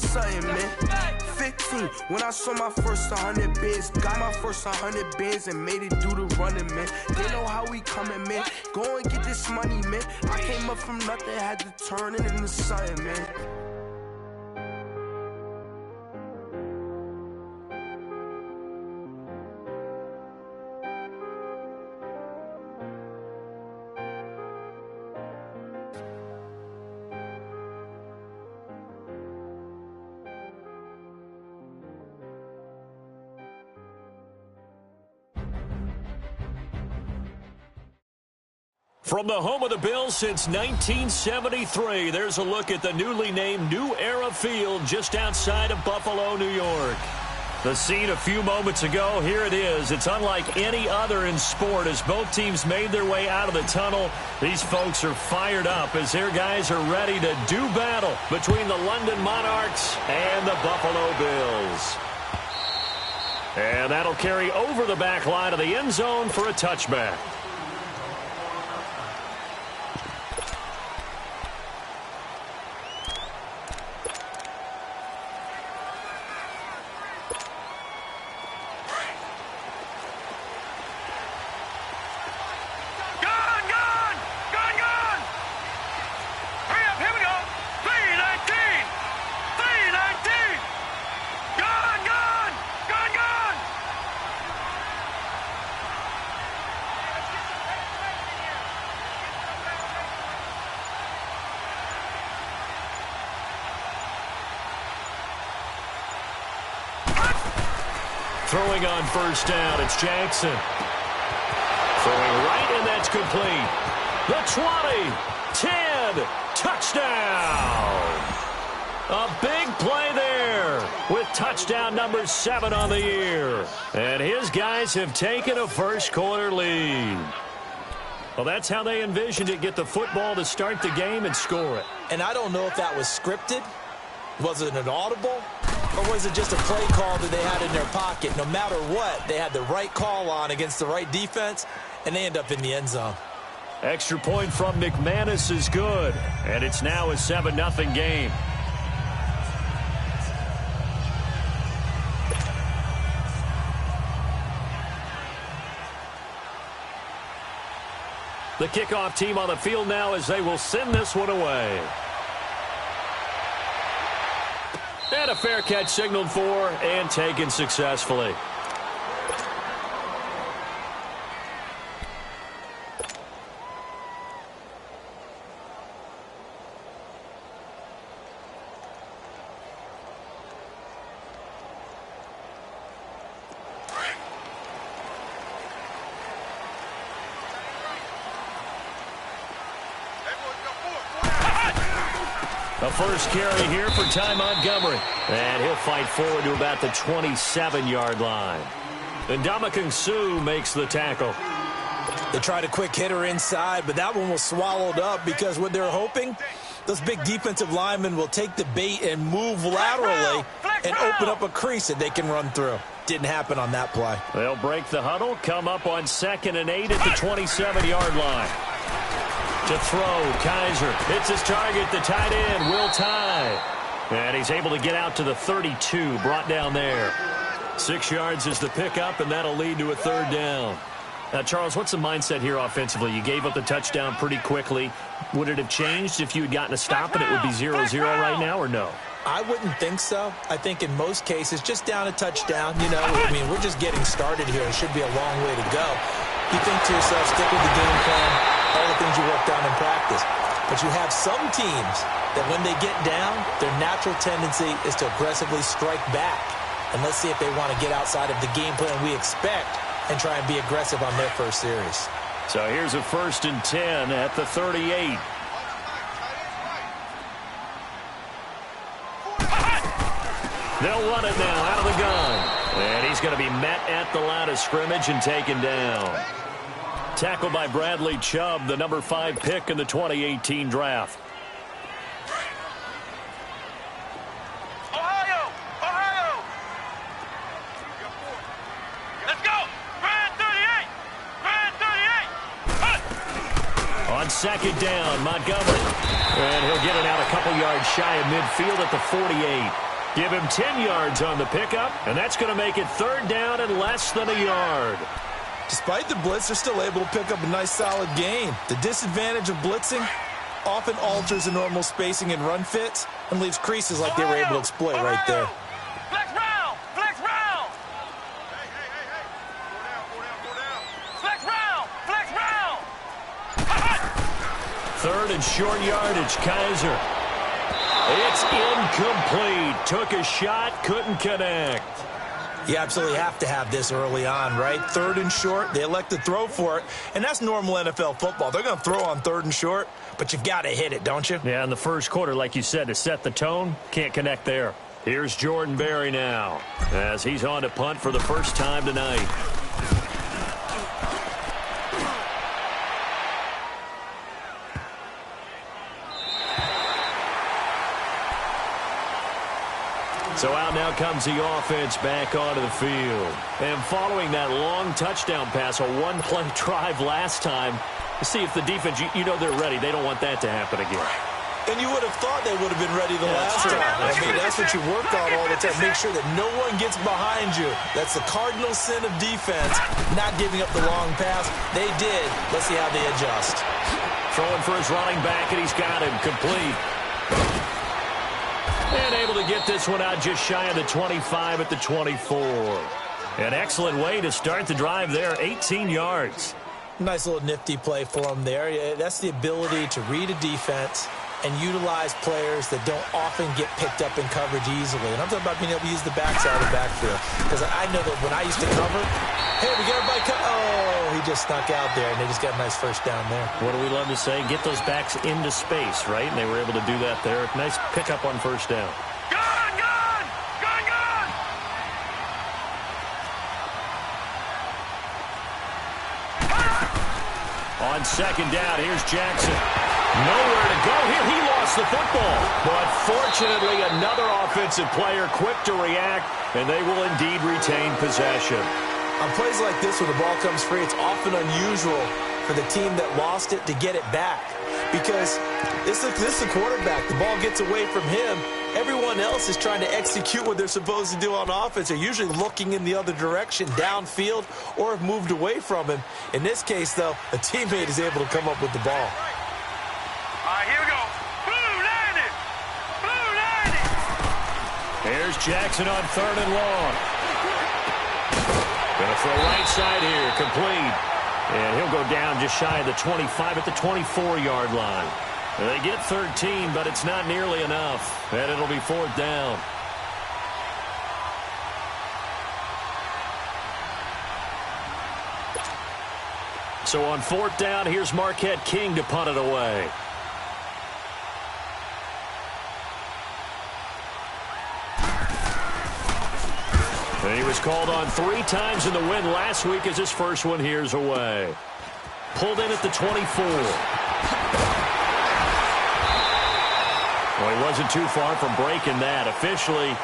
something, man. 15, when I saw my first 100 bands, got my first 100 bands and made it do the running, man. They know how we coming, man. Go and get this money, man. I came up from nothing, had to turn it into something, man. From the home of the Bills since 1973, there's a look at the newly named New Era Field just outside of Buffalo, New York. The scene a few moments ago, here it is. It's unlike any other in sport as both teams made their way out of the tunnel. These folks are fired up as their guys are ready to do battle between the London Monarchs and the Buffalo Bills. And that'll carry over the back line of the end zone for a touchback. Throwing on first down, it's Jackson. Throwing right, and that's complete. The 20, 10, touchdown. A big play there with touchdown number 7 on the year. And his guys have taken a first-quarter lead. Well, that's how they envisioned it, get the football to start the game and score it. And I don't know if that was scripted. Was it an audible? Or was it just a play call that they had in their pocket? No matter what, they had the right call on against the right defense, and they end up in the end zone. Extra point from McManus is good, and it's now a 7-0 game. The kickoff team on the field now as they will send this one away. And a fair catch signaled for and taken successfully. The first carry here for Ty Montgomery. And he'll fight forward to about the 27-yard line. And Ndamukong Suh makes the tackle. They tried a quick hitter inside, but that one was swallowed up because what they're hoping, those big defensive linemen will take the bait and move laterally and open up a crease that they can run through. Didn't happen on that play. They'll break the huddle, come up on 2nd and 8 at the 27-yard line. To throw, Kaiser hits his target, the tight end, Will Tye. And he's able to get out to the 32, brought down there. 6 yards is the pickup, and that'll lead to a 3rd down. Now, Charles, what's the mindset here offensively? You gave up the touchdown pretty quickly. Would it have changed if you had gotten a stop and it would be 0-0 right now, or no? I wouldn't think so. I think in most cases, just down a touchdown, you know, I mean, we're just getting started here. It should be a long way to go. You think to yourself, stick with the game plan, all the things you worked on in practice. But you have some teams that when they get down, their natural tendency is to aggressively strike back. And let's see if they want to get outside of the game plan we expect and try and be aggressive on their first series. So here's a 1st and 10 at the 38. They'll run it now out of the gun. And he's going to be met at the line of scrimmage and taken down. Tackled by Bradley Chubb, the number 5 pick in the 2018 draft. Ohio! Ohio! Let's go! Brand 38! Brand 38! On 2nd down, Montgomery. And he'll get it out a couple yards shy of midfield at the 48. Give him 10 yards on the pickup, and that's going to make it 3rd down and less than a yard. Despite the blitz, they're still able to pick up a nice, solid gain. The disadvantage of blitzing often alters the normal spacing and run fits and leaves creases like they were able to exploit right there. Flex round! Flex round! Flex round! Flex round! 3rd and short yardage, Kaiser. It's incomplete. Took a shot, couldn't connect. You absolutely have to have this early on, right? 3rd and short, they elect to throw for it, and that's normal NFL football. They're going to throw on 3rd and short, but you've got to hit it, don't you? Yeah, in the first quarter, like you said, to set the tone, can't connect there. Here's Jordan Berry now, as he's on to punt for the first time tonight. So out now comes the offense back onto the field. And following that long touchdown pass, a one-play drive last time, to see if the defense, you know they're ready. They don't want that to happen again. And you would have thought they would have been ready the last time. I mean, that's what you work on all the time. Make sure that no one gets behind you. That's the cardinal sin of defense, not giving up the long pass. They did. Let's see how they adjust. Throwing for his running back, and he's got him complete. And able to get this one out just shy of the 25 at the 24. An excellent way to start the drive there, 18 yards. Nice little nifty play for them there. Yeah, that's the ability to read a defense and utilize players that don't often get picked up in coverage easily. And I'm talking about being able to use the backside of the backfield. Because I know that when I used to cover, hey, we got everybody oh, he just snuck out there, and they just got a nice first down there. What do we love to say? Get those backs into space, right? And they were able to do that there. Nice pickup on first down. Gun! Gun! Gun! Gun! On 2nd down, here's Jackson. Nowhere to go here. He lost the football. But fortunately, another offensive player quick to react, and they will indeed retain possession. On plays like this, when the ball comes free, it's often unusual for the team that lost it to get it back. Because this is the quarterback. The ball gets away from him. Everyone else is trying to execute what they're supposed to do on offense. They're usually looking in the other direction, downfield, or have moved away from him. In this case, though, a teammate is able to come up with the ball. All right, here we go. Blue 90! Blue 90! Here's Jackson on 3rd and long. Going to throw right side here, complete. And he'll go down just shy of the 25 at the 24-yard line. They get 13, but it's not nearly enough. And it'll be 4th down. So on 4th down, here's Marquette King to punt it away. And he was called on 3 times in the win last week as his first one here's away. Pulled in at the 24. Well, he wasn't too far from breaking that. Officially,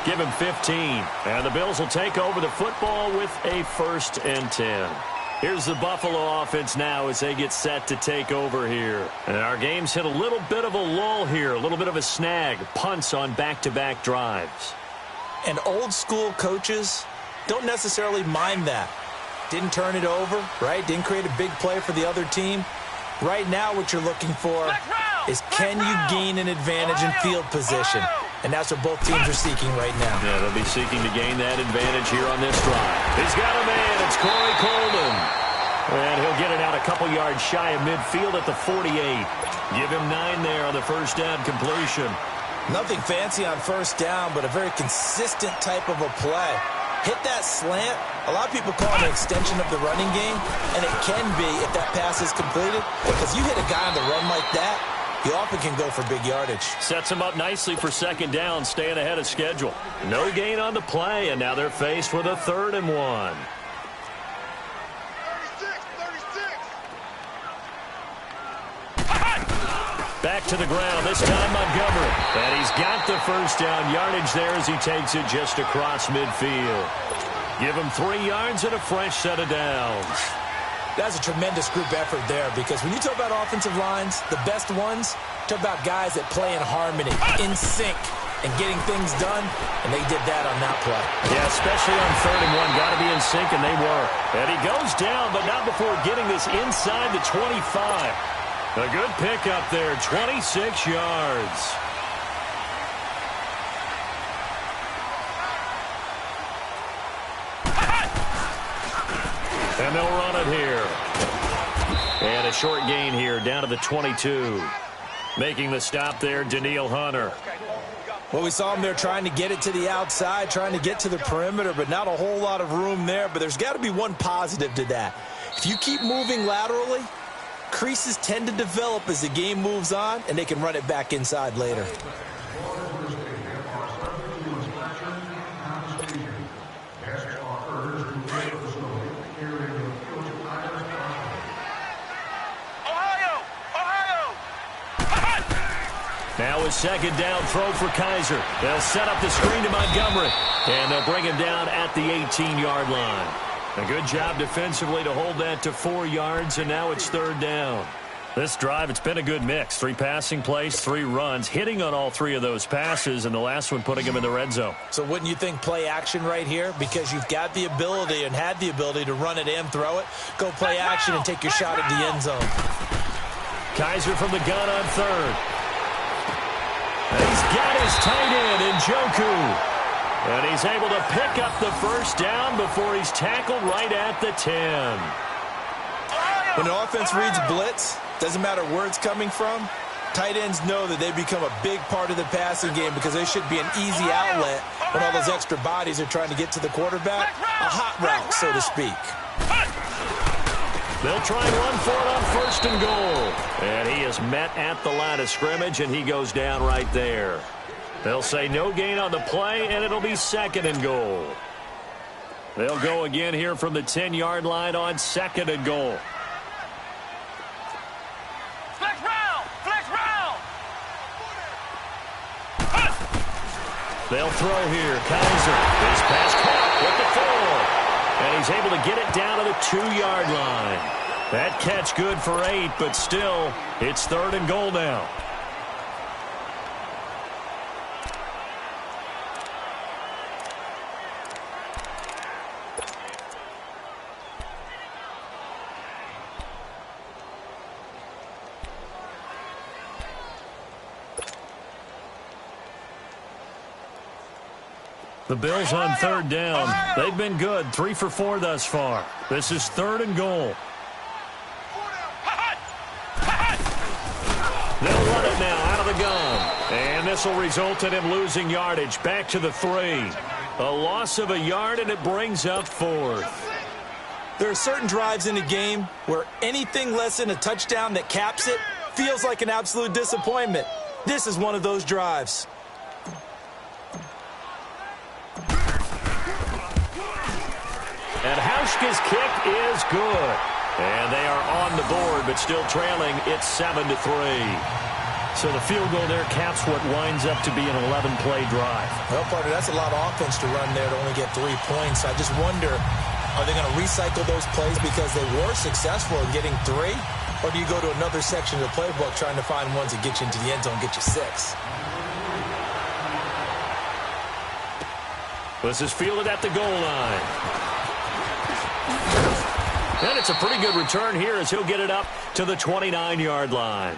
give him 15. And the Bills will take over the football with a 1st and 10. Here's the Buffalo offense now as they get set to take over here. And our game's hit a little bit of a lull here, a little bit of a snag. Punts on back-to-back drives. And old-school coaches don't necessarily mind that. Didn't turn it over, right? Didn't create a big play for the other team. Right now what you're looking for is can you gain an advantage in field position? And that's what both teams are seeking right now. Yeah, they'll be seeking to gain that advantage here on this drive. He's got a man. It's Corey Coleman. And he'll get it out a couple yards shy of midfield at the 48. Give him 9 there on the first down completion. Nothing fancy on first down, but a very consistent type of a play. Hit that slant. A lot of people call it an extension of the running game, and it can be if that pass is completed. Because you hit a guy on the run like that, he often can go for big yardage. Sets him up nicely for 2nd down, staying ahead of schedule. No gain on the play, and now they're faced with a 3rd and 1. Back to the ground, this time Montgomery. And he's got the first down yardage there as he takes it just across midfield. Give him 3 yards and a fresh set of downs. That's a tremendous group effort there, because when you talk about offensive lines, the best ones, talk about guys that play in harmony, in sync. and getting things done, and they did that on that play. Yeah, especially on 3rd and 1. Got to be in sync, and they were. And he goes down, but not before getting this inside the 25. A good pickup there, 26 yards. And they'll run it here. And a short gain here, down to the 22. Making the stop there, Danielle Hunter. Well, we saw him there trying to get it to the outside, trying to get to the perimeter, but not a whole lot of room there. But there's got to be one positive to that. If you keep moving laterally, creases tend to develop as the game moves on, and they can run it back inside later. Now a second down throw for Kaiser. They'll set up the screen to Montgomery, and they'll bring him down at the 18-yard line. A good job defensively to hold that to 4 yards, and now it's 3rd down. This drive, it's been a good mix. 3 passing plays, 3 runs, hitting on all 3 of those passes, and the last one putting him in the red zone. So wouldn't you think play action right here? Because you've got the ability and had the ability to run it and throw it. Go play action and take your shot at the end zone. Kaiser from the gun on 3rd. He's got his tight end, Njoku. And he's able to pick up the first down before he's tackled right at the 10. When an offense reads blitz, doesn't matter where it's coming from, tight ends know that they become a big part of the passing game because they should be an easy outlet when all those extra bodies are trying to get to the quarterback. A hot route, so to speak. They'll try and run for it on 1st and goal. And he is met at the line of scrimmage, and he goes down right there. They'll say no gain on the play, and it'll be 2nd and goal. They'll go again here from the 10-yard line on 2nd and goal. Flex round! Flex round! They'll throw here. Kaiser. His pass caught with the 4. And he's able to get it down to the 2-yard line. That catch good for 8, but still, it's 3rd and goal now. The Bills on 3rd down. They've been good. 3 for 4 thus far. This is 3rd and goal. They'll run it now out of the gun. And this will result in him losing yardage. Back to the 3. A loss of a yard, and it brings up 4th. There are certain drives in a game where anything less than a touchdown that caps it feels like an absolute disappointment. This is one of those drives. And Hauschka's kick is good. And they are on the board, but still trailing. It's 7-3. So the field goal there caps what winds up to be an 11-play drive. Well, partner, that's a lot of offense to run there to only get 3 points. I just wonder, are they going to recycle those plays because they were successful in getting 3? Or do you go to another section of the playbook trying to find ones that get you into the end zone, get you 6? This is fielded at the goal line. And it's a pretty good return here as he'll get it up to the 29-yard line.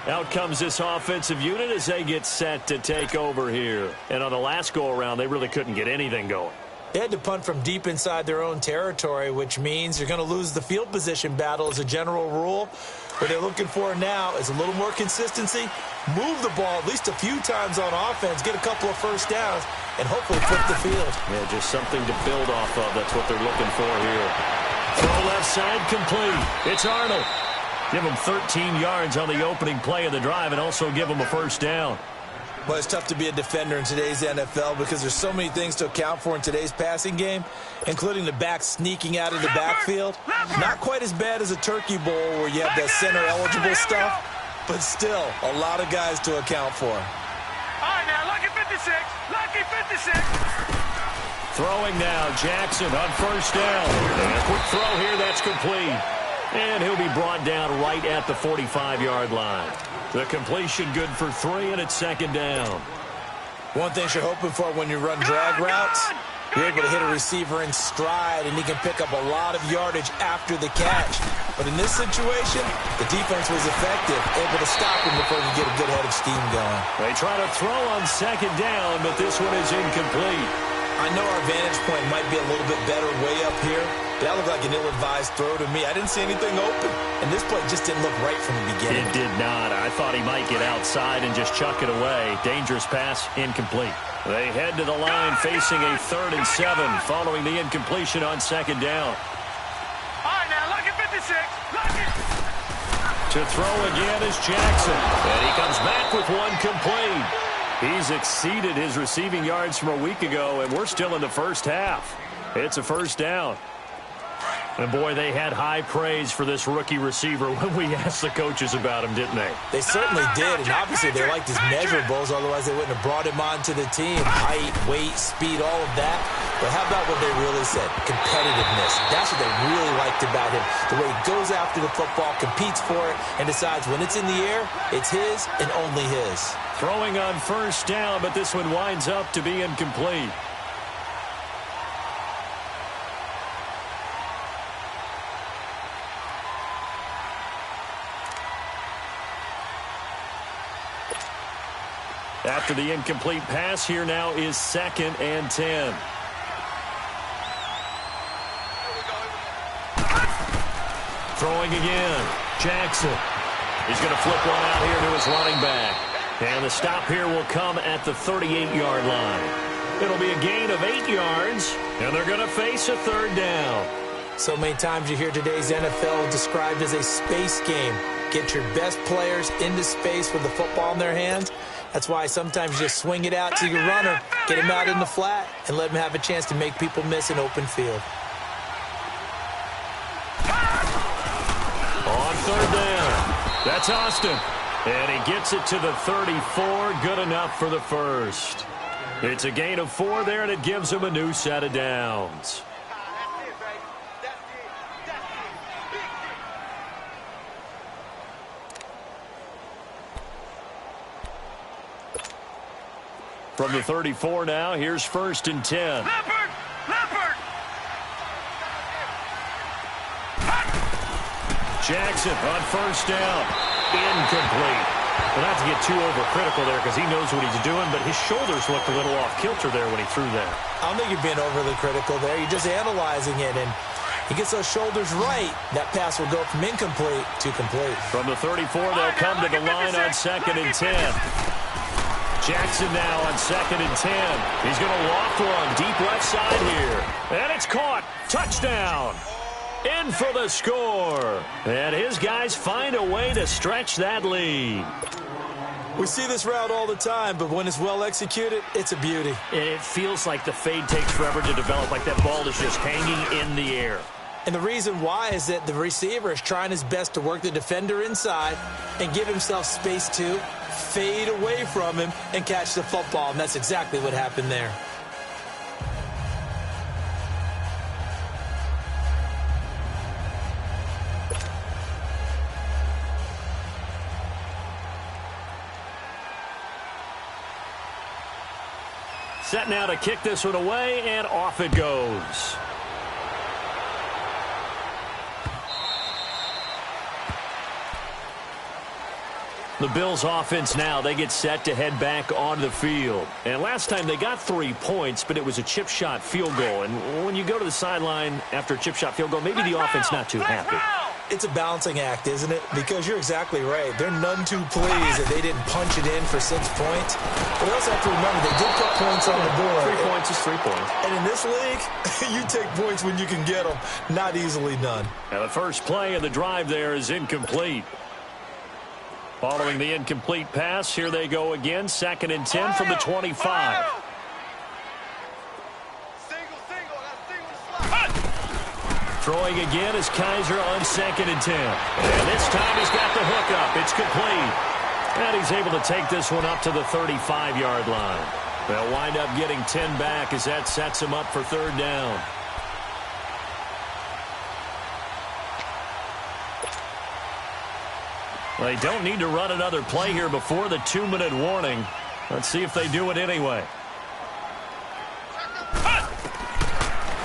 Out comes this offensive unit as they get set to take over here. And on the last go-around, they really couldn't get anything going. They had to punt from deep inside their own territory, which means you're going to lose the field position battle as a general rule. What they're looking for now is a little more consistency, move the ball at least a few times on offense, get a couple of first downs, and hopefully flip the field. Yeah, just something to build off of. That's what they're looking for here. Throw left side complete. It's Arnold. Give him 13 yards on the opening play of the drive and also give him a first down. Well, it's tough to be a defender in today's NFL because there's so many things to account for in today's passing game, including the back sneaking out of the backfield. Not quite as bad as a turkey bowl where you have that center-eligible stuff, but still a lot of guys to account for. All right, now, lucky 56. Lucky 56. Throwing now, Jackson on first down. And a quick throw here, that's complete. And he'll be brought down right at the 45-yard line. The completion good for 3, and it's second down. One thing you're hoping for when you run drag routes, you're able to hit a receiver in stride, and he can pick up a lot of yardage after the catch. But in this situation, the defense was effective, able to stop him before he could get a good head of steam going. They try to throw on second down, but this one is incomplete. I know our vantage point might be a little bit better way up here, but that looked like an ill-advised throw to me. I didn't see anything open, and this play just didn't look right from the beginning. It did not. I thought he might get outside and just chuck it away. Dangerous pass, incomplete. They head to the line facing a 3rd and 7 following the incompletion on second down. All right, now, look at 56. Look it. To throw again is Jackson, and he comes back with one complete. He's exceeded his receiving yards from a week ago, and we're still in the first half. It's a first down. And, boy, they had high praise for this rookie receiver when we asked the coaches about him, didn't they? They certainly did, and obviously they liked his measurables, otherwise they wouldn't have brought him onto the team. Height, weight, speed, all of that. But how about what they really said? Competitiveness. That's what they really liked about him. The way he goes after the football, competes for it, and decides when it's in the air, it's his and only his. Throwing on first down, but this one winds up to be incomplete. After the incomplete pass, here now is 2nd and 10. Throwing again. Jackson. He's going to flip one out here to his running back. And the stop here will come at the 38-yard line. It'll be a gain of 8 yards, and they're going to face a 3rd down. So many times you hear today's NFL described as a space game. Get your best players into space with the football in their hands. That's why sometimes you just swing it out to your runner, get him out in the flat, and let him have a chance to make people miss an open field. On 3rd down, that's Austin. And he gets it to the 34, good enough for the first. It's a gain of 4 there, and it gives him a new set of downs. From the 34 now, here's 1st and 10. Leopard! Leopard! Jackson on first down. Incomplete. Well, not to get too overcritical there because he knows what he's doing, but his shoulders looked a little off kilter there when he threw that. I don't think you're being overly critical there. You're just analyzing it, and he gets those shoulders right. That pass will go from incomplete to complete. From the 34, they'll come to the line on 2nd and 10. Jackson now on 2nd and 10. He's going to loft one deep left side here. And it's caught. Touchdown. In for the score. And his guys find a way to stretch that lead. We see this route all the time, but when it's well executed, it's a beauty. It feels like the fade takes forever to develop, like that ball is just hanging in the air. And the reason why is that the receiver is trying his best to work the defender inside and give himself space to fade away from him and catch the football, and that's exactly what happened there. Set now to kick this one away, and off it goes. The Bills offense now, they get set to head back onto the field. And last time they got 3 points, but it was a chip shot field goal. And when you go to the sideline after a chip shot field goal, maybe the offense not too happy. It's a balancing act, isn't it? Because you're exactly right. They're none too pleased that they didn't punch it in for 6 points. But we also have to remember they did put points on the board. 3 points is 3 points. And in this league, you take points when you can get them. Not easily done. And the first play of the drive there is incomplete. Following the incomplete pass, here they go again. 2nd and 10 from the 25. Throwing again is Kaiser on 2nd and 10. And this time he's got the hookup. It's complete. And he's able to take this one up to the 35-yard line. They'll wind up getting 10 back as that sets him up for 3rd down. They don't need to run another play here before the 2-minute warning. Let's see if they do it anyway.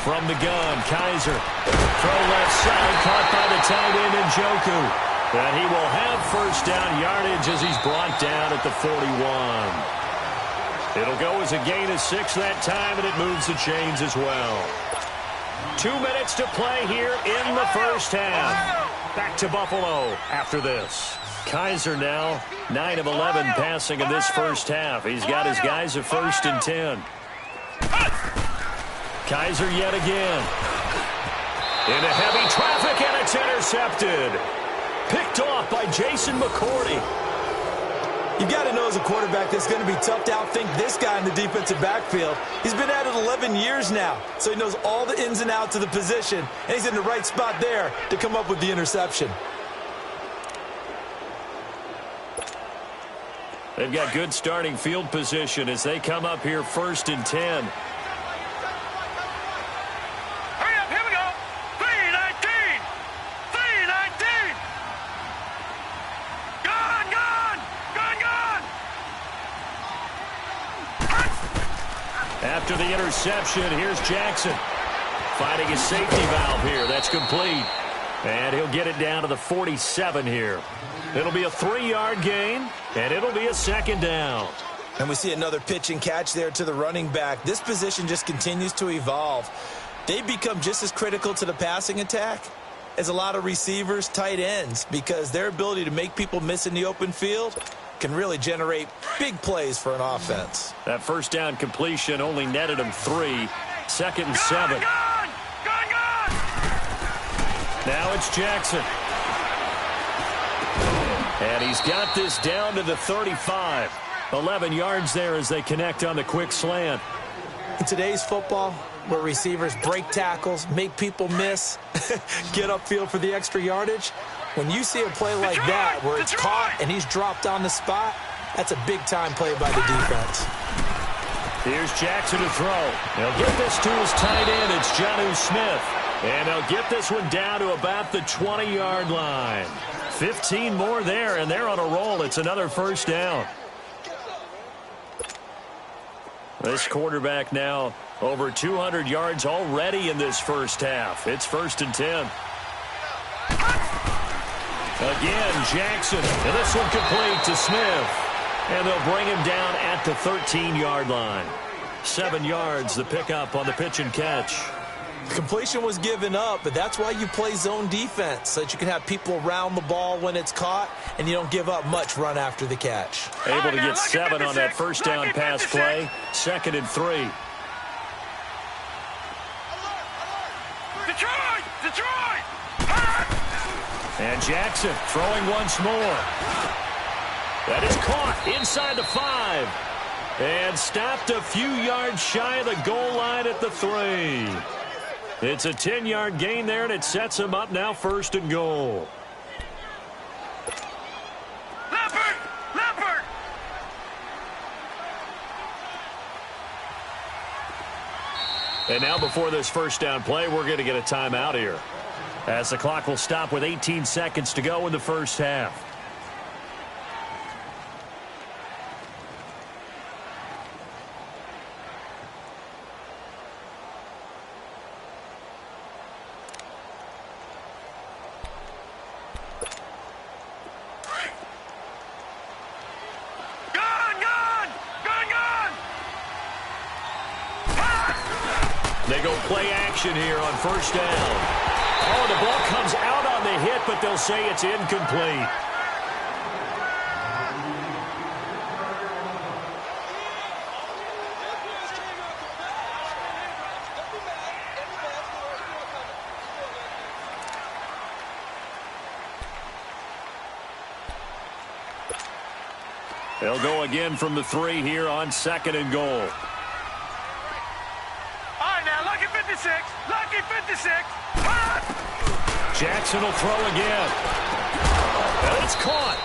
From the gun, Kaiser. Throw left side, caught by the tight end Njoku. And he will have first down yardage as he's brought down at the 41. It'll go as a gain of 6 that time, and it moves the chains as well. 2 minutes to play here in the first half. Back to Buffalo after this. Kaiser now 9 of 11 passing in this first half. He's got his guys at 1st and 10. Kaiser yet again. Into heavy traffic, and it's intercepted. Picked off by Jason McCourty. You've got to know as a quarterback that it's going to be tough to outthink this guy in the defensive backfield. He's been at it 11 years now, so he knows all the ins and outs of the position, and he's in the right spot there to come up with the interception. They've got good starting field position as they come up here 1st and 10. Hurry up, here we go. 3-19. 3-19. Gone, gone. Gone, gone. After the interception, here's Jackson. Finding a safety valve here. That's complete. And he'll get it down to the 47 here. It'll be a 3-yard gain, and it'll be a 2nd down. And we see another pitch and catch there to the running back. This position just continues to evolve. They become just as critical to the passing attack as a lot of receivers, tight ends, because their ability to make people miss in the open field can really generate big plays for an offense. That first down completion only netted him 3. 2nd and 7. Gone, gone, gone. Now it's Jackson. And he's got this down to the 35. 11 yards there as they connect on the quick slant. In today's football, where receivers break tackles, make people miss, get upfield for the extra yardage, when you see a play like that where it's caught and he's dropped on the spot, that's a big-time play by the defense. Here's Jackson to throw. He'll get this to his tight end. It's Jonnu Smith. And they'll get this one down to about the 20-yard line. 15 more there, and they're on a roll. It's another first down. This quarterback now over 200 yards already in this first half. It's 1st and 10. Again, Jackson. And this one complete to Smith. And they'll bring him down at the 13-yard line. 7 yards, the pickup on the pitch and catch. Completion was given up, but that's why you play zone defense, so that you can have people around the ball when it's caught, and you don't give up much run after the catch. Able to get 7 on that first down pass play. 2nd and 3. Detroit! Detroit! And Jackson throwing once more. That is caught inside the 5. And stopped a few yards shy of the goal line at the 3. It's a 10-yard gain there, and it sets him up now 1st and goal. Leopard! Leopard! And now before this first down play, we're going to get a timeout here, as the clock will stop with 18 seconds to go in the first half. They go play action here on first down. Oh, the ball comes out on the hit, but they'll say it's incomplete. They'll go again from the 3 here on 2nd and goal. Lucky 56. Jackson will throw again. And it's caught.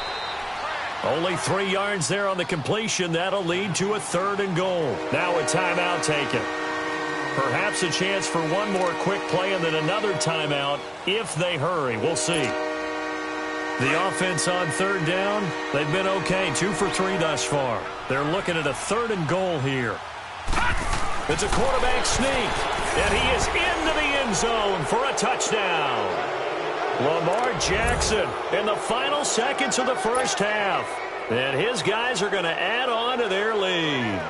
Only 3 yards there on the completion. That'll lead to a 3rd and goal. Now a timeout taken. Perhaps a chance for one more quick play and then another timeout if they hurry. We'll see. The offense on third down, they've been okay. 2 for 3 thus far. They're looking at a 3rd and goal here. It's a quarterback sneak, and he is into the end zone for a touchdown. Lamar Jackson in the final seconds of the first half. And his guys are going to add on to their lead.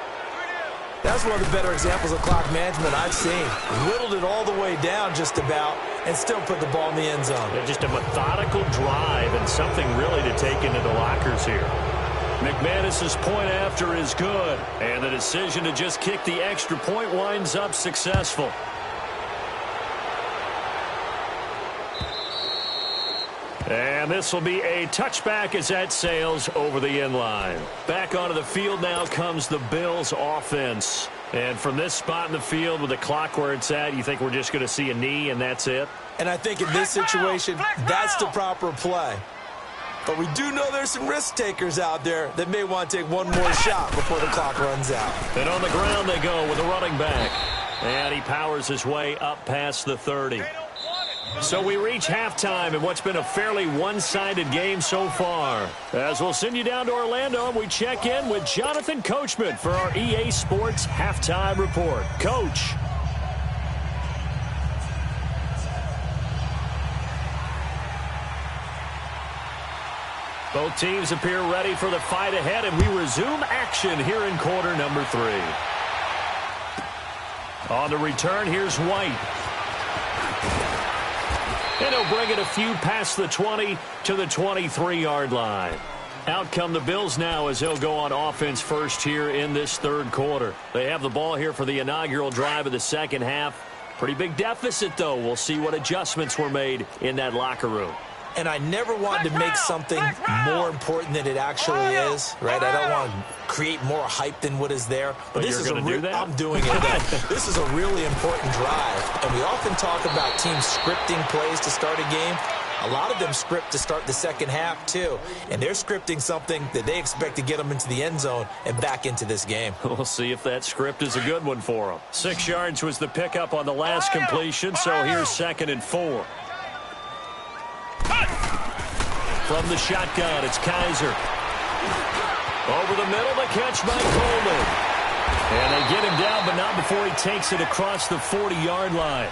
That's one of the better examples of clock management I've seen. Whittled it all the way down just about and still put the ball in the end zone. Yeah, just a methodical drive and something really to take into the lockers here. McManus's point after is good. And the decision to just kick the extra point winds up successful. And this will be a touchback as that sails over the end line. Back onto the field now comes the Bills offense. And from this spot in the field with the clock where it's at, you think we're just going to see a knee and that's it? And I think in this situation, that's the proper play. But we do know there's some risk takers out there that may want to take one more shot before the clock runs out. And on the ground they go with the running back. And he powers his way up past the 30. So we reach halftime in what's been a fairly one-sided game so far. As we'll send you down to Orlando, we check in with Jonathan Coachman for our EA Sports Halftime Report. Coach. Both teams appear ready for the fight ahead, and we resume action here in quarter number 3. On the return, here's White. And he'll bring it a few past the 20 to the 23-yard line. Out come the Bills now as they'll go on offense first here in this third quarter. They have the ball here for the inaugural drive of the second half. Pretty big deficit, though. We'll see what adjustments were made in that locker room. And I never wanted to make something more important than it actually is, right? I don't want to create more hype than what is there. But this is do that? I'm doing it. This is a really important drive. And we often talk about teams scripting plays to start a game. A lot of them script to start the second half, too. And they're scripting something that they expect to get them into the end zone and back into this game. We'll see if that script is a good one for them. 6 yards was the pickup on the last completion, so here's 2nd and 4. From the shotgun, it's Kaiser. Over the middle, the catch by Coleman. And they get him down, but not before he takes it across the 40-yard line.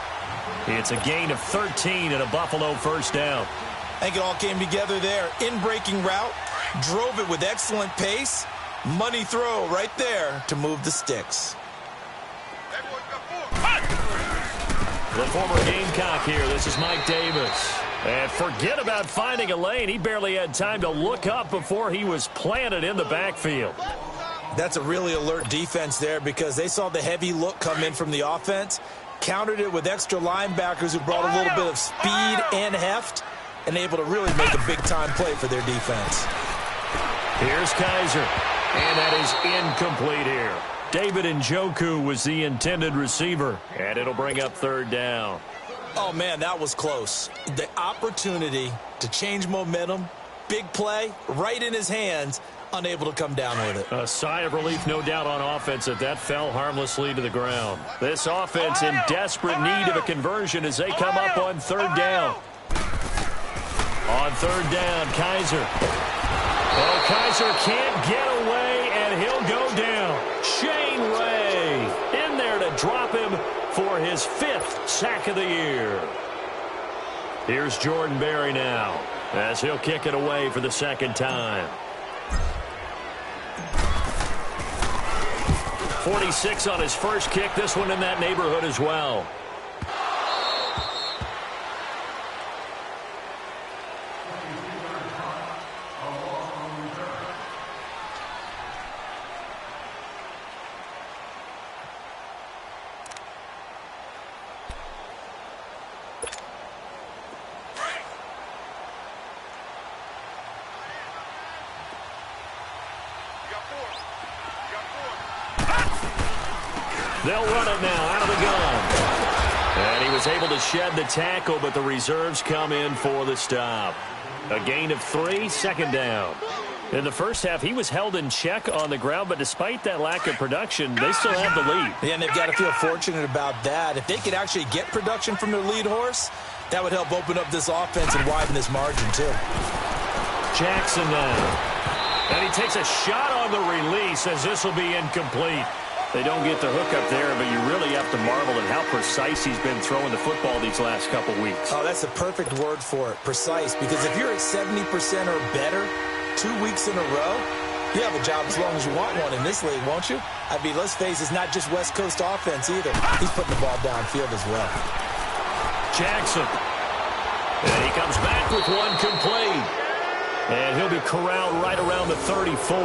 It's a gain of 13 and a Buffalo first down. I think it all came together there. In-breaking route, drove it with excellent pace. Money throw right there to move the sticks. The former Gamecock here. This is Mike Davis. And forget about finding a lane. He barely had time to look up before he was planted in the backfield. That's a really alert defense there because they saw the heavy look come in from the offense, countered it with extra linebackers who brought a little bit of speed and heft, and able to really make a big-time play for their defense. Here's Kaiser, and that is incomplete here. David Njoku was the intended receiver, and it'll bring up 3rd down. Oh, man, that was close. The opportunity to change momentum, big play, right in his hands, unable to come down with it. A sigh of relief, no doubt, on offense that fell harmlessly to the ground. This offense in desperate need of a conversion as they come up on 3rd down. On 3rd down, Kaiser. Oh, Kaiser can't get away, and he'll go down. Shane Ray in there to drop him for his 5th sack of the year. Here's Jordan Berry now as he'll kick it away for the 2nd time. 46 on his first kick. This one in that neighborhood as well. They'll run it now out of the gun. And he was able to shed the tackle, but the reserves come in for the stop. A gain of 3, 2nd down. In the first half, he was held in check on the ground, but despite that lack of production, they still have the lead. Yeah, and they've got to feel fortunate about that. If they could actually get production from their lead horse, that would help open up this offense and widen this margin, too. Jackson now. And he takes a shot on the release as this will be incomplete. They don't get the hook up there, but you really have to marvel at how precise he's been throwing the football these last couple weeks. Oh, that's the perfect word for it, precise. Because if you're at 70% or better 2 weeks in a row, you have a job as long as you want one in this league, won't you? I mean, let's face it, it's not just West Coast offense either. He's putting the ball downfield as well. Jackson. And he comes back with one complete. And he'll be corralled right around the 34.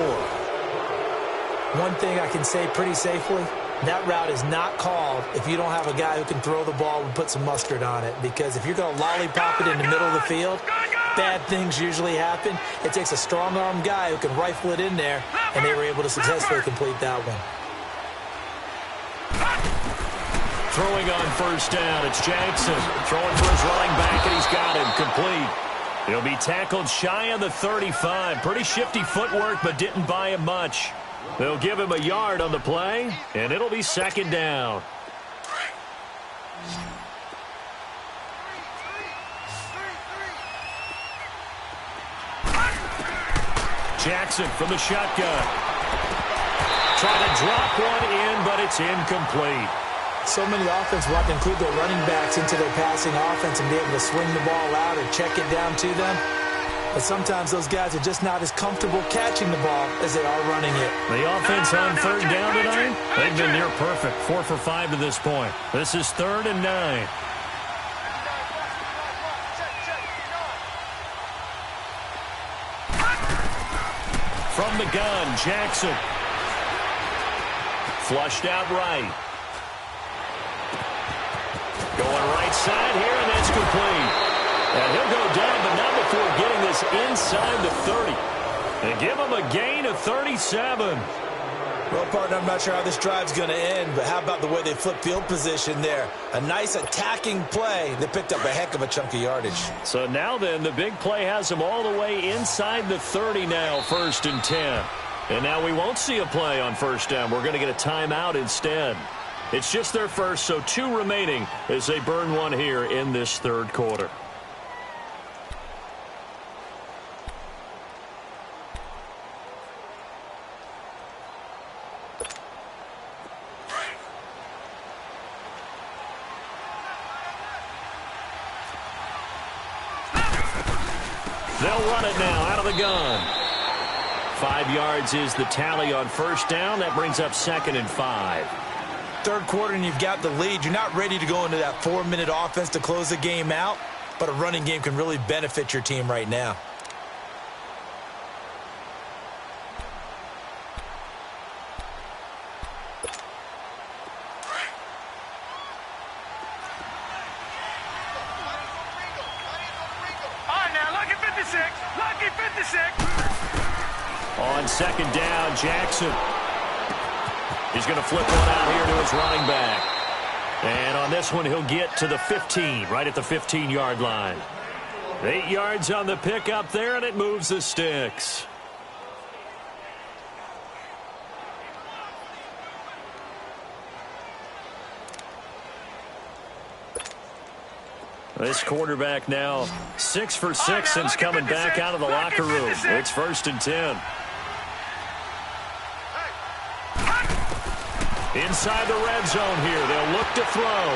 One thing I can say pretty safely, that route is not called if you don't have a guy who can throw the ball and put some mustard on it. Because if you're going to lollipop it in the middle of the field, bad things usually happen. It takes a strong-arm guy who can rifle it in there, and they were able to successfully complete that one. Throwing on first down, it's Jackson. Throwing for his running back, and he's got him complete. He'll be tackled shy of the 35. Pretty shifty footwork, but didn't buy him much. They'll give him a yard on the play, and it'll be second down. Jackson from the shotgun. Trying to drop one in, but it's incomplete. So many offenses want to include their running backs into their passing offense and be able to swing the ball out or check it down to them. But sometimes those guys are just not as comfortable catching the ball as they are running it. The offense on third down tonight, they've been near perfect. 4 for 5 to this point. This is 3rd and 9. From the gun, Jackson. Flushed out right. Going right side here, and that's complete. And he'll go down, but not before getting this inside the 30. And give him a gain of 37. Well, partner, I'm not sure how this drive's going to end, but how about the way they flip field position there? A nice attacking play. They picked up a heck of a chunk of yardage. So now then, the big play has them all the way inside the 30 now, 1st and 10. And now we won't see a play on first down. We're going to get a timeout instead. It's just their first, so 2 remaining as they burn one here in this 3rd quarter. They'll run it now out of the gun. 5 yards is the tally on first down. That brings up 2nd and 5. 3rd quarter and you've got the lead. You're not ready to go into that 4-minute offense to close the game out, but a running game can really benefit your team right now. All right, now, lucky 56. Lucky 56. On 2nd down, Jackson. He's going to flip one out here to his running back. And on this one, he'll get to the 15, right at the 15-yard line. 8 yards on the pickup there, and it moves the sticks. This quarterback now 6 for 6 since coming back out of the locker room. It's 1st and 10. Inside the red zone here. They'll look to throw.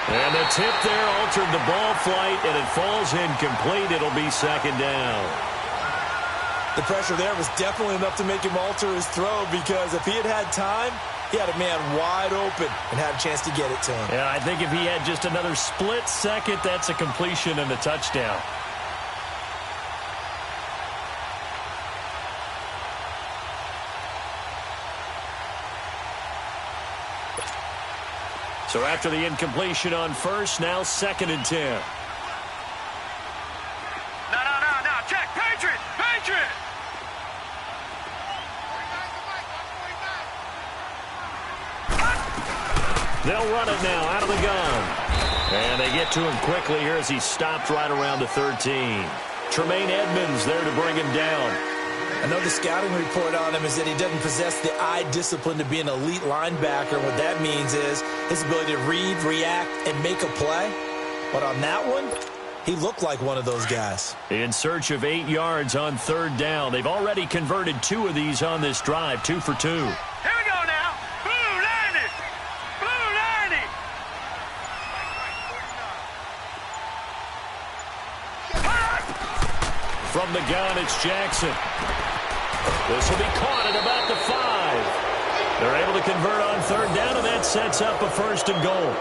And the tip there altered the ball flight, and it falls incomplete. It'll be 2nd down. The pressure there was definitely enough to make him alter his throw, because if he had had time, he had a man wide open and had a chance to get it to him. Yeah, I think if he had just another split second, that's a completion and a touchdown. So after the incompletion on first, now 2nd and 10. No. Check. Patriot. Patriot. They'll run it now out of the gun. And they get to him quickly here as he stopped right around the 13. Tremaine Edmonds there to bring him down. I know the scouting report on him is that he doesn't possess the eye discipline to be an elite linebacker. What that means is his ability to read, react, and make a play. But on that one, He looked like one of those guys. In search of 8 yards on 3rd down. They've already converted 2 of these on this drive, 2 for 2. Here we go now. Blue 90. Blue 90. From the gun, it's Jackson. This will be caught at about the 5. They're able to convert on 3rd down, and that sets up a 1st and goal.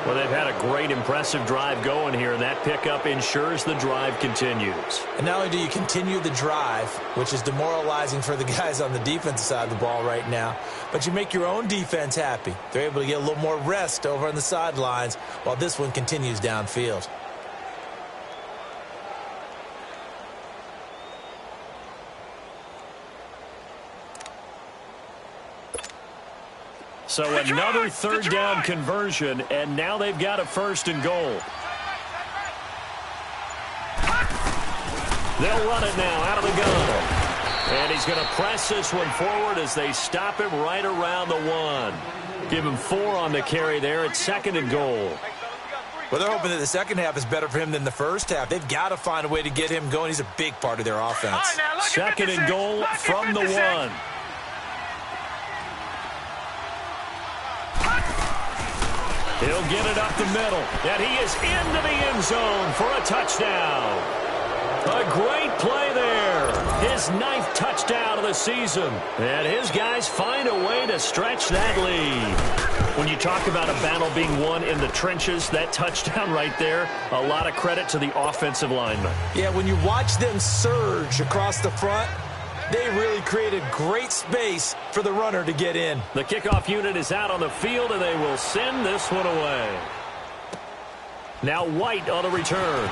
Well, they've had a great, impressive drive going here, and that pickup ensures the drive continues. And not only do you continue the drive, which is demoralizing for the guys on the defensive side of the ball right now, but you make your own defense happy. They're able to get a little more rest over on the sidelines while this one continues downfield. So another 3rd down conversion, and now they've got a 1st and goal. They'll run it now out of the gun. And he's going to press this one forward as they stop him right around the 1. Give him 4 on the carry there at 2nd and goal. Well, they're hoping that the second half is better for him than the first half. They've got to find a way to get him going. He's a big part of their offense. 2nd and goal from the 1. He'll get it up the middle, and he is into the end zone for a touchdown. A great play there. His 9th touchdown of the season. And his guys find a way to stretch that lead. When you talk about a battle being won in the trenches, that touchdown right there, a lot of credit to the offensive linemen. Yeah, when you watch them surge across the front, they really created great space for the runner to get in. The kickoff unit is out on the field, and they will send this one away. Now White on the return.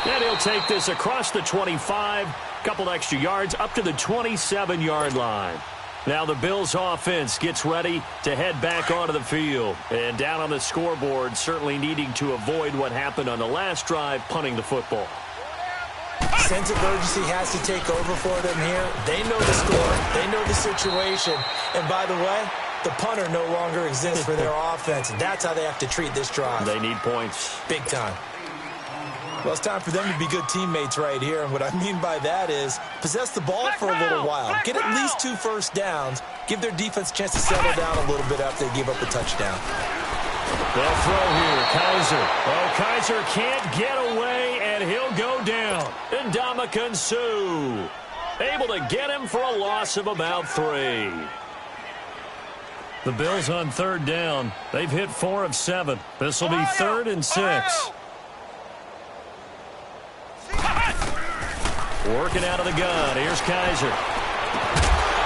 And he'll take this across the 25, couple extra yards up to the 27-yard line. Now the Bills offense gets ready to head back onto the field. And down on the scoreboard, certainly needing to avoid what happened on the last drive, punting the football. Sense of urgency has to take over for them here. They know the score. They know the situation. And by the way, the punter no longer exists for their offense. That's how they have to treat this drive. They need points. Big time. Well, it's time for them to be good teammates right here. And what I mean by that is possess the ball for a little while. Get at least 2 first downs. Give their defense a chance to settle down a little bit after they give up a touchdown. They'll throw here. Kaiser. Oh, Kaiser can't get away, and he'll go down. And Ndamukong Suh able to get him for a loss of about 3. The Bills on 3rd down. They've hit 4 of 7. This will be 3rd and 6. Working out of the gun. Here's Kaiser.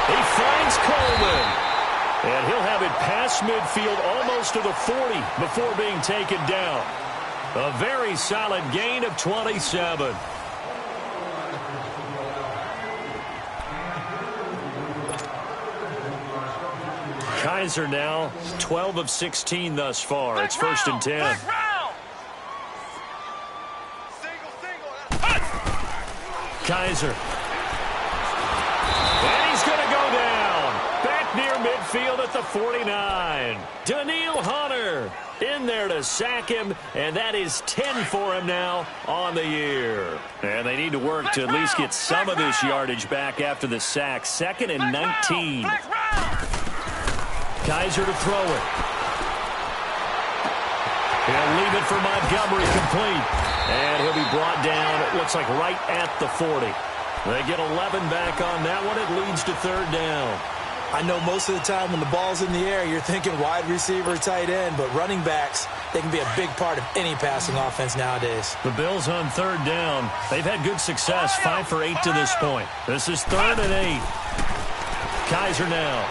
He finds Coleman. And he'll have it past midfield almost to the 40 before being taken down. A very solid gain of 27. Kaiser now 12 of 16 thus far. It's 1st and 10. Kaiser. And he's going to go down. Back near midfield at the 49. Daniil Hunter in there to sack him, and that is 10 for him now on the year. And they need to work to at least get some of this yardage back after the sack. 2nd and 19. Kaiser to throw it. He'll leave it for Montgomery complete. And he'll be brought down, it looks like right at the 40. They get 11 back on that one. It leads to 3rd down. I know most of the time when the ball's in the air, you're thinking wide receiver, tight end, but running backs, they can be a big part of any passing offense nowadays. The Bills on 3rd down. They've had good success, 5 for 8 to this point. This is 3rd and 8. Kaiser now.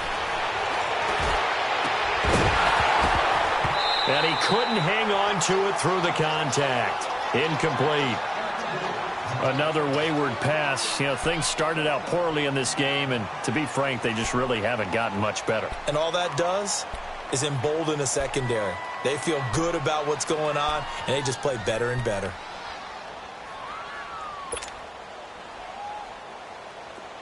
And he couldn't hang on to it through the contact. Incomplete. Another wayward pass. You know, things started out poorly in this game, and to be frank, they just really haven't gotten much better. And all that does is embolden the secondary. They feel good about what's going on, and they just play better and better.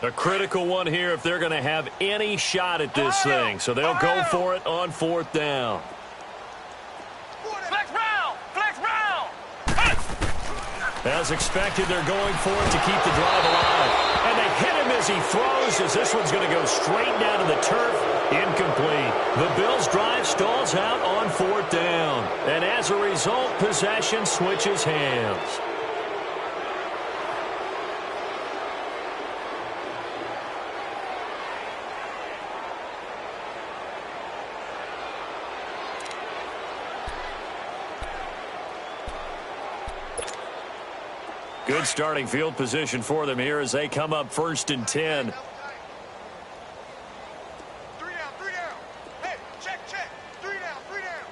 A critical one here if they're going to have any shot at this thing. So they'll go for it on 4th down. Flex round! Flex As expected, they're going for it to keep the drive alive. And they hit him as he throws, as this one's going to go straight down to the turf. Incomplete. The Bills' drive stalls out on 4th down. And as a result, possession switches hands. Good starting field position for them here as they come up 1st and 10. 3 down, 3 down. Hey, check. 3 down, 3 down.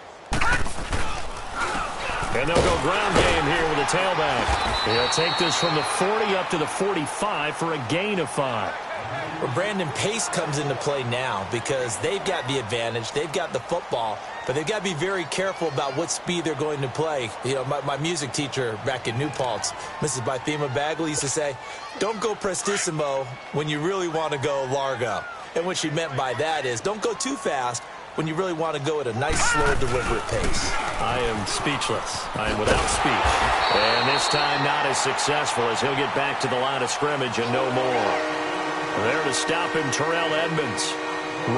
And they'll go ground game here with a tailback. He'll take this from the 40 up to the 45 for a gain of 5. Well, Brandon, pace comes into play now because they've got the advantage. They've got the football, but they've got to be very careful about what speed they're going to play. You know, my music teacher back in New Paltz, Mrs. Bythema Bagley, used to say, don't go prestissimo when you really want to go largo. And what she meant by that is don't go too fast when you really want to go at a nice, slow, deliberate pace. I am speechless. I am without speech. And this time not as successful as he'll get back to the line of scrimmage and no more. There to stop him, Terrell Edmonds.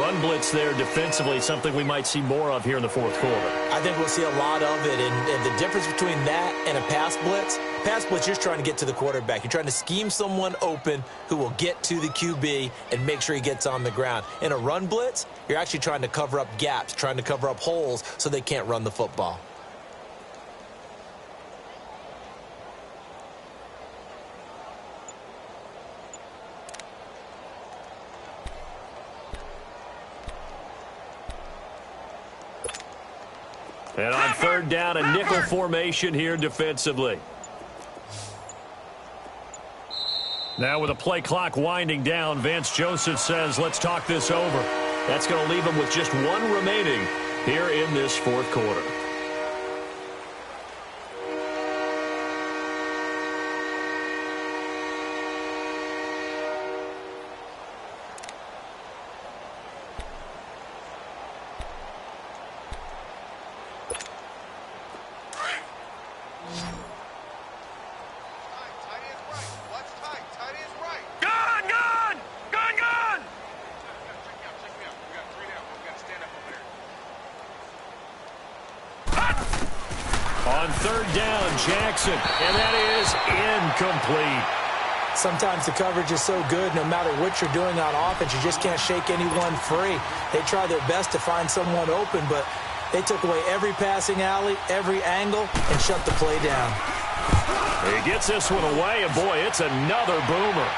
Run blitz there defensively, something we might see more of here in the 4th quarter. I think we'll see a lot of it, and the difference between that and a pass blitz, you're just trying to get to the quarterback. You're trying to scheme someone open who will get to the QB and make sure he gets on the ground. In a run blitz, you're actually trying to cover up gaps, trying to cover up holes so they can't run the football. And on 3rd down, a nickel formation here defensively. Now with the play clock winding down, Vance Joseph says, let's talk this over. That's going to leave them with just 1 remaining here in this 4th quarter. On 3rd down, Jackson, and that is incomplete. Sometimes the coverage is so good, no matter what you're doing on offense, you just can't shake anyone free. They try their best to find someone open, but they took away every passing alley, every angle, and shut the play down. He gets this one away, and boy, it's another boomer.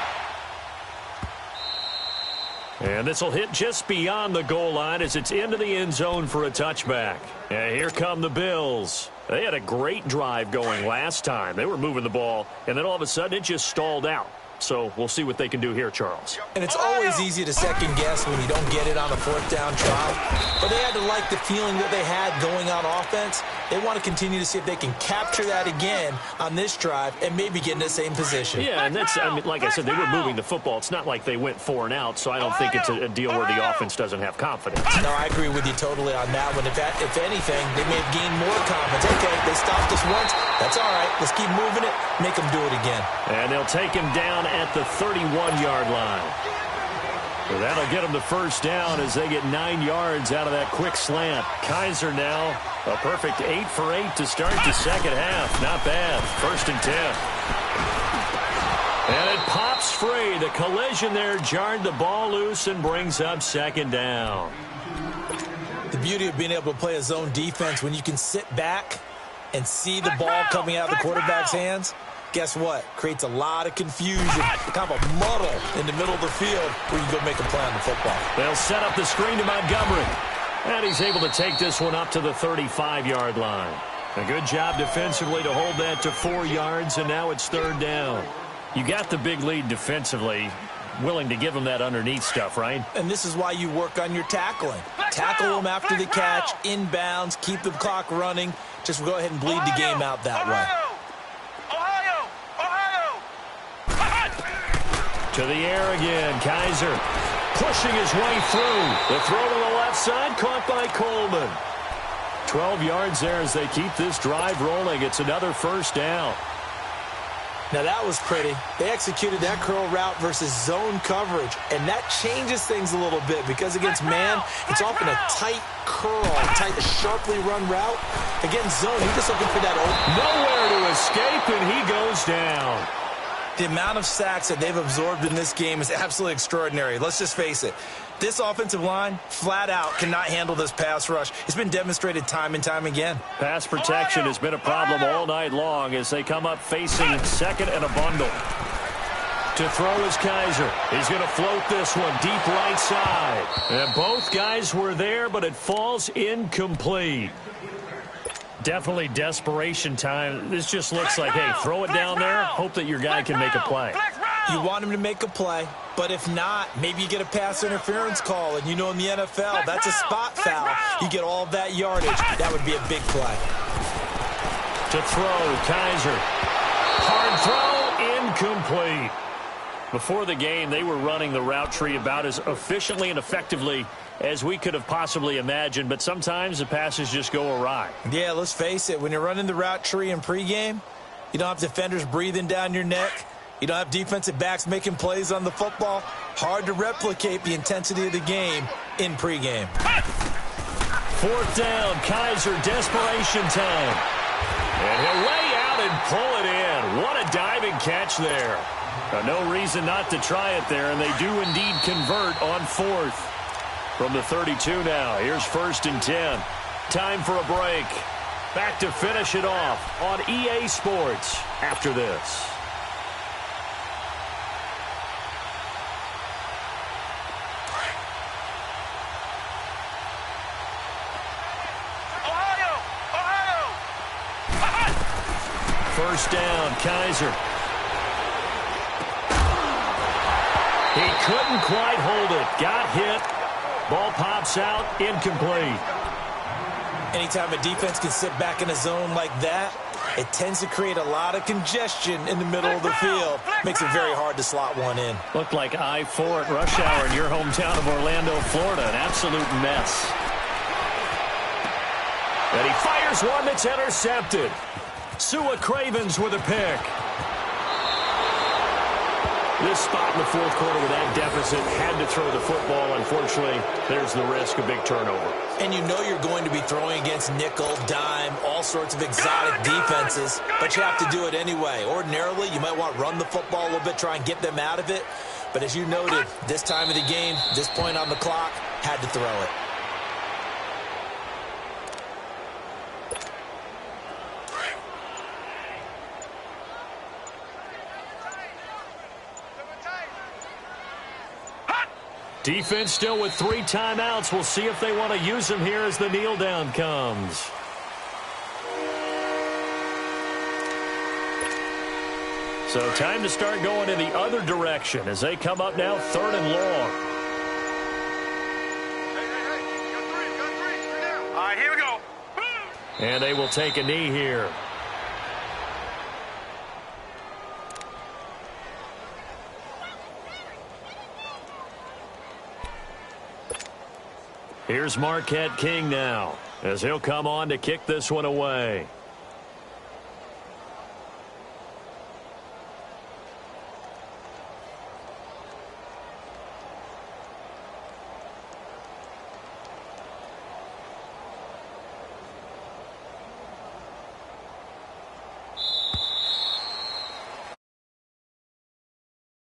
And this will hit just beyond the goal line as it's into the end zone for a touchback. And here come the Bills. They had a great drive going last time. They were moving the ball, and then all of a sudden it just stalled out. So we'll see what they can do here, Charles. And it's always easy to second guess when you don't get it on a 4th down try. But they had to like the feeling that they had going on offense. They want to continue to see if they can capture that again on this drive and maybe get in the same position. Yeah, and that's, I mean, like I said, they were moving the football. It's not like they went 4 and out, so I don't think it's a deal where the offense doesn't have confidence. No, I agree with you totally on that one. If anything, they may have gained more confidence. Okay, they stopped us once. That's all right. Let's keep moving it. Make them do it again. And they'll take him down at the 31-yard line. So that'll get them the 1st down as they get 9 yards out of that quick slant. Kaiser now a perfect 8 for 8 to start the 2nd half. Not bad. 1st and 10. And it pops free. The collision there jarred the ball loose and brings up 2nd down. The beauty of being able to play a zone defense when you can sit back and see the ball coming out of the quarterback's hands, guess what? Creates a lot of confusion, kind of a muddle in the middle of the field where you go make a play on the football. They'll set up the screen to Montgomery. And he's able to take this one up to the 35-yard line. A good job defensively to hold that to 4 yards, and now it's 3rd down. You got the big lead defensively, willing to give them that underneath stuff, right? And this is why you work on your tackling. Tackle them after the catch, inbounds, keep the clock running. Just go ahead and bleed the game out that way. To the air again, Kaiser pushing his way through. The throw to the left side, caught by Coleman. 12 yards there as they keep this drive rolling. It's another 1st down. Now that was pretty. They executed that curl route versus zone coverage, and that changes things a little bit because against man, it's often a tight curl, tight, sharply run route. Against zone, you're just looking for that open. Nowhere to escape, and he goes down. The amount of sacks that they've absorbed in this game is absolutely extraordinary. Let's just face it. This offensive line, flat out, cannot handle this pass rush. It's been demonstrated time and time again. Pass protection has been a problem all night long as they come up facing second and a bundle. To throw is Kaiser. He's going to float this one deep right side. And both guys were there, but it falls incomplete. Definitely desperation time. This just looks like, hey, throw it down there, hope that your guy can make a play. You want him to make a play, but if not, maybe you get a pass interference call, and you know in the NFL, that's a spot foul. You get all of that yardage. That would be a big play. To throw, Kaiser. Hard throw, incomplete. Before the game, they were running the route tree about as efficiently and effectively as we could have possibly imagined, but sometimes the passes just go awry. Yeah, let's face it. When you're running the route tree in pregame, you don't have defenders breathing down your neck. You don't have defensive backs making plays on the football. Hard to replicate the intensity of the game in pregame. Fourth down, Kaiser, desperation time. And he'll lay out and pull it in. What a diving catch there. No reason not to try it there, and they do indeed convert on fourth. From the 32 now, here's 1st and 10. Time for a break. Back to finish it off on EA Sports after this. First down, Kaiser. He couldn't quite hold it. Got hit. Ball pops out, incomplete. Anytime a defense can sit back in a zone like that, it tends to create a lot of congestion in the middle of the field. Makes it very hard to slot one in. Looked like I-4 at rush hour in your hometown of Orlando, Florida. An absolute mess. And he fires one that's intercepted. Sua Cravens with a pick. This spot in the fourth quarter with that deficit, had to throw the football. Unfortunately, there's the risk of big turnover. And you know you're going to be throwing against nickel, dime, all sorts of exotic defenses, but you have to do it anyway. Ordinarily, you might want to run the football a little bit, try and get them out of it. But as you noted, this time of the game, this point on the clock, had to throw it. Defense still with 3 timeouts. We'll see if they want to use them here as the kneel down comes. So time to start going in the other direction as they come up now 3rd and long. All right, here we go. And they will take a knee here. Here's Marquette King now, as he'll come on to kick this one away.